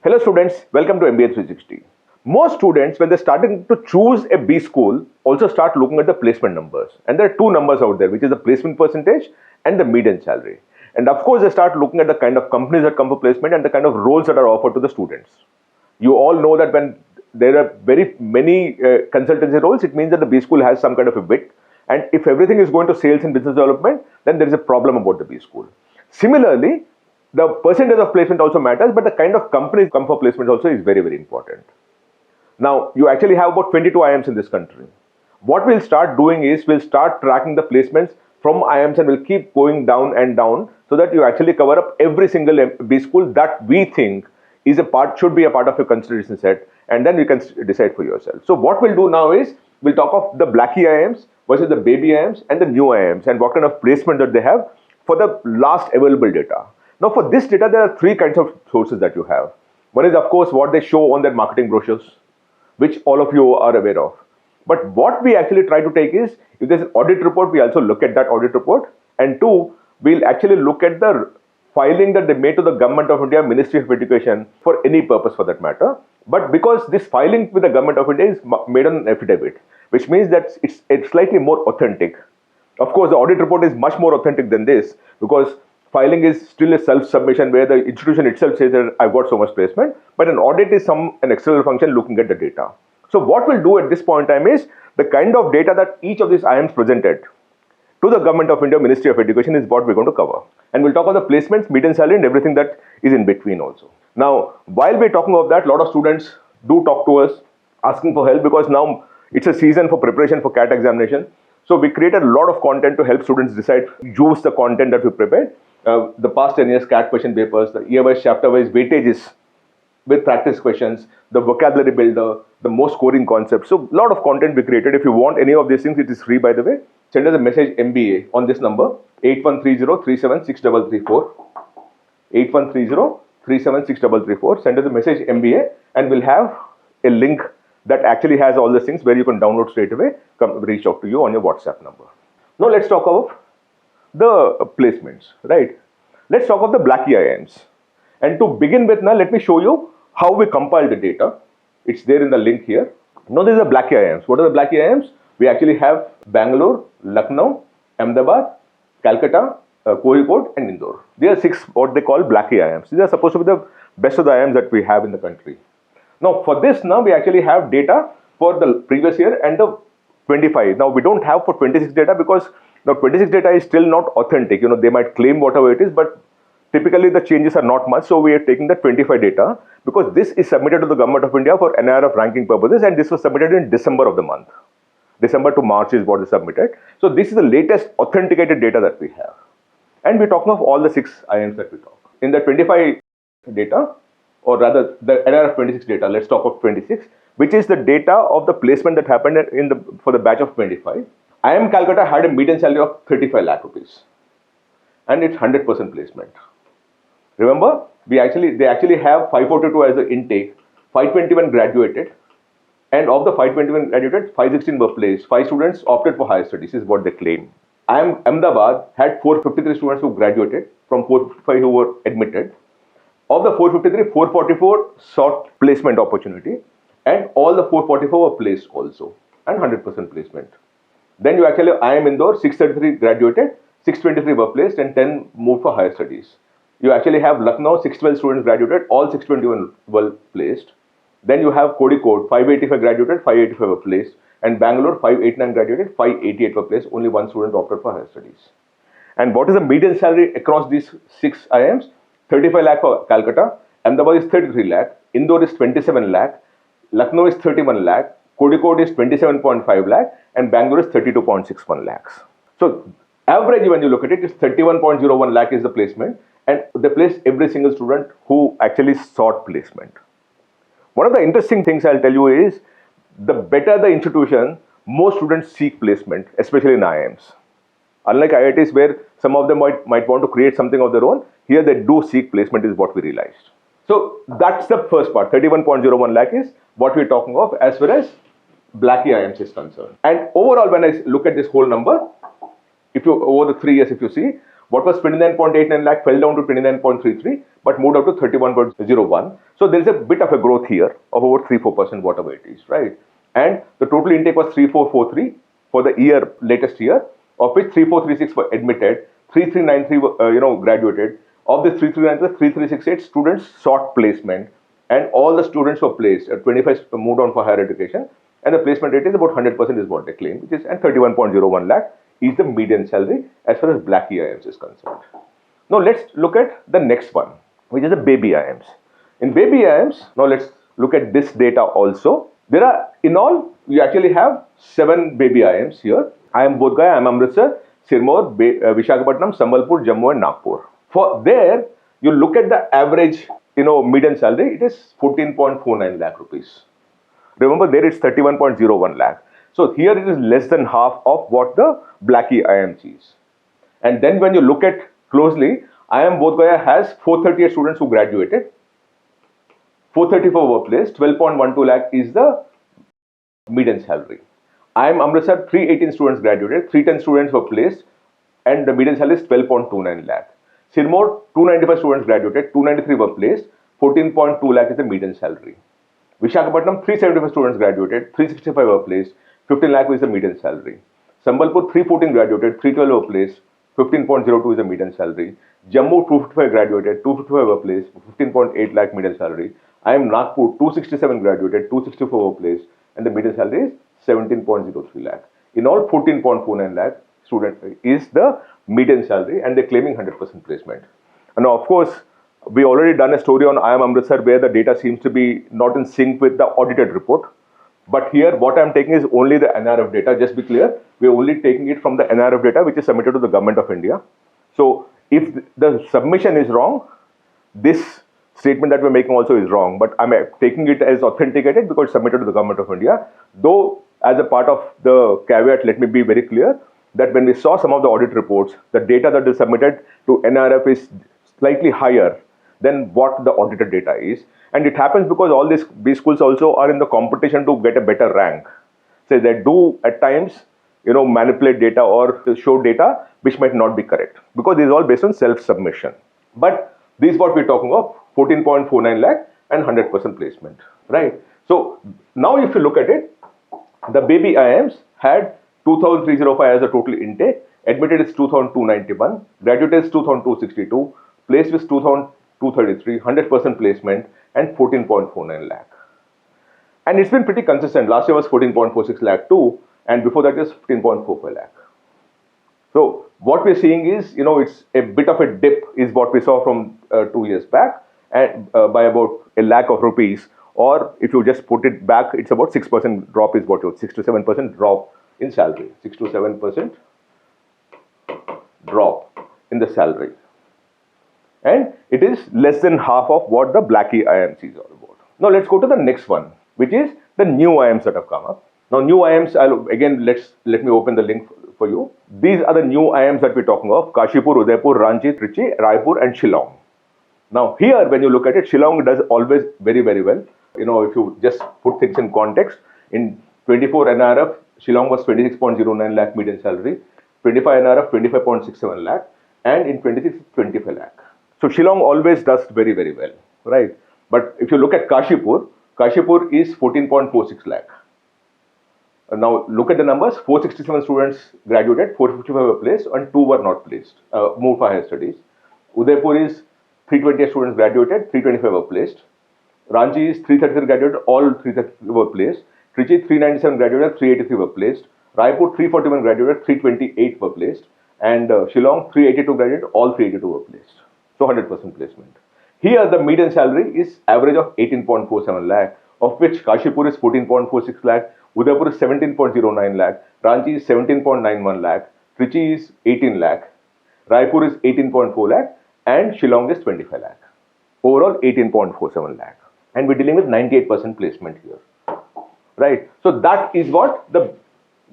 Hello students, welcome to MBA 360. Most students, when they're starting to choose a B school, also start looking at the placement numbers. And there are two numbers out there, which is the placement percentage and the median salary. And of course, they start looking at the kind of companies that come for placement and the kind of roles that are offered to the students. You all know that when there are very many consultancy roles, it means that the B school has some kind of a bit. And if everything is going to sales and business development, then there is a problem about the B school. Similarly, the percentage of placement also matters, but the kind of companies come for placement also is very, very important. Now, you actually have about 22 IIMs in this country. What we'll start doing is we'll start tracking the placements from IIMs and we'll keep going down and down so that you actually cover up every single B school that we think is should be a part of your consideration set, and then you can decide for yourself. So what we'll do now is we'll talk of the Blackie IIMs versus the baby IIMs and the new IIMs and what kind of placement that they have for the last available data. Now, for this data, there are three kinds of sources that you have. One is, of course, what they show on their marketing brochures, which all of you are aware of. But what we actually try to take is, if there's an audit report, we also look at that audit report. And two, we'll actually look at the filing that they made to the Government of India, Ministry of Education, for any purpose for that matter. But because this filing with the Government of India is made on an affidavit, which means that it's slightly more authentic. Of course, the audit report is much more authentic than this because filing is still a self-submission where the institution itself says that I've got so much placement, but an audit is an external function looking at the data. So what we'll do at this point in time is the kind of data that each of these IIMs presented to the Government of India, Ministry of Education is what we're going to cover. And we'll talk about the placements, median salary and everything that is in between also. Now, while we're talking about that, a lot of students do talk to us asking for help because now it's a season for preparation for CAT examination. So we created a lot of content to help students decide, use the content that we prepared. The past 10 years CAT question papers, the year-wise, chapter-wise weightages with practice questions, the vocabulary builder, the most scoring concepts. So a lot of content we created. If you want any of these things, it is free, by the way. Send us a message MBA on this number, 8130-376-334. 8130-376-334. Send us a message MBA and we'll have a link that actually has all these things where you can download straight away, reach out to you on your WhatsApp number. Now let's talk about the placements, right? Let's talk of the Blackie IIMs. And to begin with now, let me show you how we compile the data. It's there in the link here. Now these are Blackie IIMs. What are the Blackie IIMs? We actually have Bangalore, Lucknow, Ahmedabad, Calcutta, Kozhikode and Indore. These are six what they call Blackie IIMs. These are supposed to be the best of the IIMs that we have in the country. Now for this now we actually have data for the previous year and the 25. Now we don't have for 26 data because now 26 data is still not authentic. You know, they might claim whatever it is, but typically the changes are not much. So we are taking the 25 data because this is submitted to the Government of India for NIRF ranking purposes and this was submitted in December of the month. December to March is what is submitted. So this is the latest authenticated data that we have. And we're talking of all the six IIMs that we talk. In the 25 data, or rather the NIRF 26 data, let's talk of 26, which is the data of the placement that happened for the batch of 25. IIM Calcutta had a median salary of 35 lakh rupees and it's 100% placement. Remember, they actually have 542 as the intake, 521 graduated, and of the 521 graduated, 516 were placed. 5 students opted for higher studies, is what they claim. IIM Ahmedabad had 453 students who graduated from 455 who were admitted. Of the 453, 444 sought placement opportunity, and all the 444 were placed also, and 100% placement. Then you actually IIM Indore, 633 graduated, 623 were placed and 10 moved for higher studies. You actually have Lucknow, 612 students graduated, all 621 were placed. Then you have Kozhikode, 585 graduated, 585 were placed. And Bangalore, 589 graduated, 588 were placed, only one student opted for higher studies. And what is the median salary across these 6 IIMs? 35 lakh for Calcutta, Ahmedabad is 33 lakh, Indore is 27 lakh, Lucknow is 31 lakh, Kozhikode is 27.5 lakh and Bangalore is 32.61 lakhs. So average when you look at it is 31.01 lakh is the placement and they place every single student who actually sought placement. One of the interesting things I'll tell you is the better the institution, more students seek placement, especially in IIMs. Unlike IITs where some of them might want to create something of their own, here they do seek placement is what we realized. So that's the first part, 31.01 lakh is what we're talking of as far as Blackie IIMs is concerned. And overall, when I look at this whole number, if you over the 3 years, if you see, What was 29.89 lakh fell down to 29.33, but moved up to 31.01. So there is a bit of a growth here of about 3-4%, whatever it is, right? And the total intake was 3443 for the year, latest year, of which 3436 were admitted, 3393 graduated. Of the 3393, 3368 students sought placement, and all the students were placed. 25 moved on for higher education, and the placement rate is about 100% is what they claim, which is, and 31.01 lakh is the median salary as far as black EIMs is concerned. Now let's look at the next one, which is the baby IIMs. In baby IIMs, now let's look at this data also. There are, in all, we actually have 7 baby IIMs here. IIM Bodh Gaya, IIM Amritsar, Sirmaur, Visakhapatnam, Sambalpur, Jammu and Nagpur. For there, you look at the average, median salary, it is 14.49 lakh rupees. Remember, there it's 31.01 lakh. So here it is less than half of what the Blackie IIMs is. And then when you look at closely, IIM Bodh Gaya has 438 students who graduated. 434 were placed. 12.12 lakh is the median salary. IIM Amritsar, 318 students graduated. 310 students were placed, and the median salary is 12.29 lakh. Sirmaur, 295 students graduated. 293 were placed. 14.2 lakh is the median salary. Visakhapatnam, 375 students graduated. 365 were placed. 15 lakh is the median salary. Sambalpur, 314 graduated. 312 were placed. 15.02 is the median salary. Jammu, 255 graduated. 255 were placed. 15.8 lakh median salary. IIM Nagpur, 267 graduated. 264 were placed, and the median salary is 17.03 lakh. In all, 14.49 lakh student is the median salary, and they're claiming 100% placement. And now, of course, we already done a story on IIM Amritsar where the data seems to be not in sync with the audited report. But here, what I'm taking is only the NRF data. Just be clear, we're only taking it from the NRF data which is submitted to the Government of India. So if the submission is wrong, this statement that we're making also is wrong. But I'm taking it as authenticated because it's submitted to the Government of India. Though, as a part of the caveat, let me be very clear that when we saw some of the audit reports, the data that is submitted to NRF is slightly higher than what the audited data is. And it happens because all these B schools also are in the competition to get a better rank. So they do at times, manipulate data or show data which might not be correct, because this is all based on self-submission. But this is what we're talking of, 14.49 lakh and 100% placement, right? So now if you look at it, the baby IIMs had 2,305 as the total intake, admitted is 2,291, graduated is 2,262, placed with 2,233, 100% placement, and 14.49 lakh. And it's been pretty consistent. Last year was 14.46 lakh too, and before that is 15.45 lakh. So what we're seeing is, it's a bit of a dip is what we saw from 2 years back, and by about a lakh of rupees. Or if you just put it back, it's about 6% drop is what you 6 to 7% drop in salary. 6 to 7% drop in the salary. And it is less than half of what the Blackie IIMs is all about. Now let's go to the next one, which is the new IIMs that have come up. Now new IIMs, let me open the link for you. These are the new IIMs that we're talking of: Kashipur, Udaipur, Ranchi, Trichy, Raipur, and Shillong. Now here, when you look at it, Shillong does always very, very well. If you just put things in context, in 24 NRF, Shillong was 26.09 lakh median salary, 25 NRF, 25.67 lakh, and in 26, 25 lakh. So Shillong always does very, very well, right? But if you look at Kashipur, Kashipur is 14.46 lakh. Now look at the numbers: 467 students graduated, 455 were placed, and 2 were not placed, moved for higher studies. Udaipur is 328 students graduated, 325 were placed. Ranchi is 333 graduated, all 333 were placed. Trichy 397 graduated, 383 were placed. Raipur 341 graduated, 328 were placed. And Shillong 382 graduated, all 382 were placed. So 100% placement. Here the median salary is average of 18.47 lakh, of which Kashipur is 14.46 lakh, Udaipur is 17.09 lakh, Ranchi is 17.91 lakh, Trichy is 18 lakh, Raipur is 18.4 lakh, and Shillong is 25 lakh. Overall 18.47 lakh. And we're dealing with 98% placement here, right? So that is what the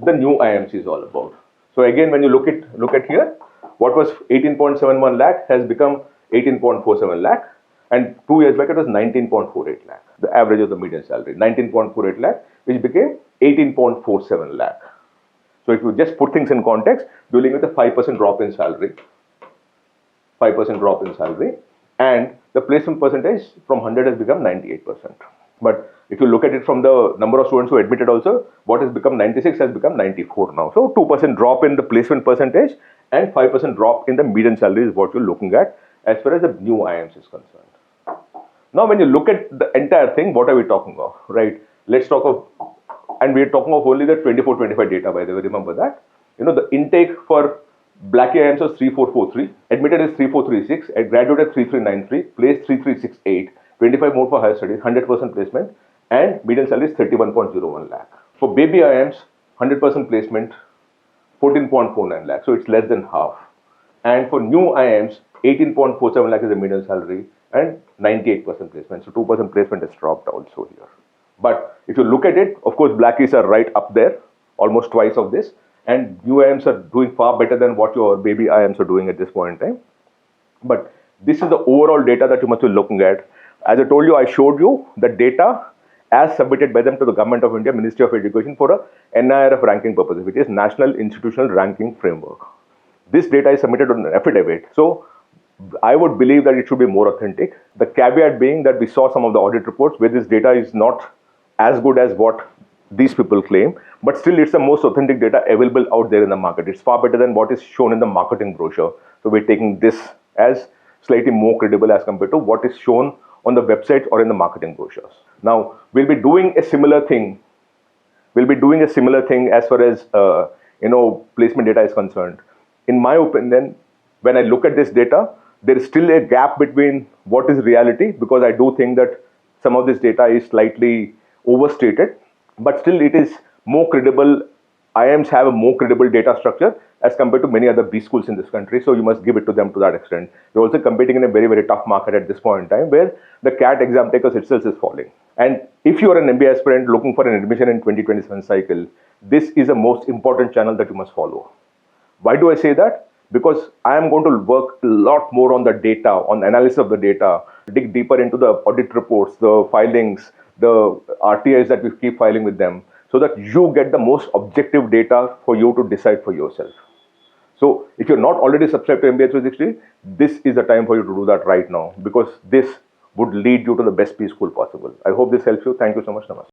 new IIMs is all about. So again, when you look at here, what was 18.71 lakh has become 18.47 lakh, and 2 years back it was 19.48 lakh, the average of the median salary, 19.48 lakh, which became 18.47 lakh. So if you just put things in context, dealing with a 5% drop in salary, 5% drop in salary, and the placement percentage from 100 has become 98%. But if you look at it from the number of students who admitted also, what has become 96 has become 94 now. So 2% drop in the placement percentage and 5% drop in the median salary is what you're looking at as far as the new IIMs is concerned. Now, when you look at the entire thing, what are we talking of, right? Let's talk of, and we're talking of only the 24-25 data, by the way, remember that. You know, the intake for Black IIMs was 3443, admitted is 3436, graduated 3393, placed 3368, 25 more for higher studies, 100% placement, and median salary is 31.01 lakh. For baby IIMs, 100% placement, 14.49 lakh, so it's less than half. And for new IIMs, 18.47 lakh is the median salary and 98% placement. So 2% placement has dropped also here. But if you look at it, of course, Blackies are right up there, almost twice of this. And new IIMs are doing far better than what your baby IIMs are doing at this point in time. But this is the overall data that you must be looking at. As I told you, I showed you the data as submitted by them to the Government of India, Ministry of Education for a NIRF ranking purposes, which is National Institutional Ranking Framework. This data is submitted on an affidavit. So I would believe that it should be more authentic. The caveat being that we saw some of the audit reports where this data is not as good as what these people claim, but still it's the most authentic data available out there in the market. It's far better than what is shown in the marketing brochure. So we're taking this as slightly more credible as compared to what is shown on the website or in the marketing brochures. Now, we'll be doing a similar thing. We'll be doing a similar thing as far as placement data is concerned. In my opinion, when I look at this data, there is still a gap between what is reality, because I do think that some of this data is slightly overstated, but still it is more credible. IIMs have a more credible data structure as compared to many other B schools in this country, so you must give it to them to that extent. We're also competing in a very, very tough market at this point in time where the CAT exam takers itself is falling. And if you are an MBA aspirant looking for an admission in 2027 cycle, this is the most important channel that you must follow. Why do I say that? Because I am going to work a lot more on the data, on analysis of the data, dig deeper into the audit reports, the filings, the RTIs that we keep filing with them, so that you get the most objective data for you to decide for yourself. So if you're not already subscribed to MBA 360, this is the time for you to do that right now, because this would lead you to the best P school possible. I hope this helps you. Thank you so much. Namaste.